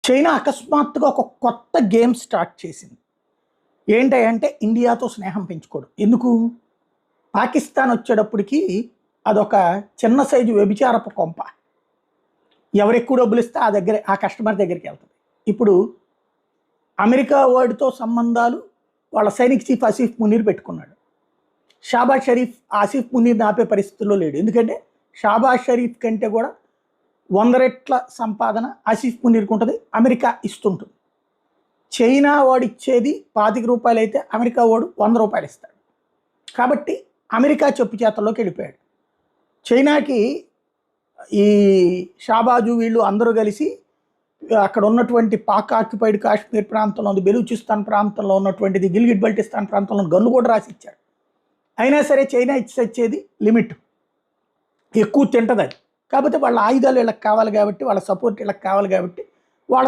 China అకస్మాత్తుగా ఒక కొత్త గేమ్ స్టార్ట్ చేసింది. ఏంటంటే ఇండియాతో స్నేహం పెంచుకోవడం. ఎందుకు? పాకిస్తాన్ వచ్చేటప్పటికి అదొక చిన్న సైజు వ్యభిచారపు కొంప. ఎవరెక్కువ డబ్బులు ఇస్తే ఆ కస్టమర్ దగ్గరికి వెళ్తుంది. ఇప్పుడు అమెరికా వాడితో సంబంధాలు వాళ్ళ సైనిక్ చీఫ్ ఆసిఫ్ మునీర్ పెట్టుకున్నాడు. షాబాజ్ షరీఫ్ ఆసిఫ్ మునీర్ని ఆపే పరిస్థితుల్లో లేడు. ఎందుకంటే షాబాజ్ షరీఫ్ కంటే కూడా 100 రెట్ల సంపాదన ఆసిఫ్ మునీర్కి ఉంటుంది, అమెరికా ఇస్తుంటుంది. చైనా వాడు ఇచ్చేది ₹25 అయితే అమెరికా వాడు ₹100 ఇస్తాడు. కాబట్టి అమెరికా చెప్పు చేతల్లోకి వెళ్ళిపోయాడు. చైనాకి ఈ షాబాజు వీళ్ళు అందరూ కలిసి అక్కడ ఉన్నటువంటి పాక్ ఆక్యుపైడ్ కాశ్మీర్ ప్రాంతంలో ఉంది, బెలూచిస్తాన్ ప్రాంతంలో ఉన్నటువంటిది, గిల్గిట్ బల్టిస్తాన్ ప్రాంతంలో గన్ను కూడా రాసి ఇచ్చారు. అయినా సరే చైనా ఇచ్చేది లిమిట్, ఎక్కువ తింటుంది అది. కాకపోతే వాళ్ళ ఆయుధాలు వీళ్ళకి కావాలి కాబట్టి, వాళ్ళ సపోర్ట్ వీళ్ళకి కావాలి కాబట్టి వాళ్ళ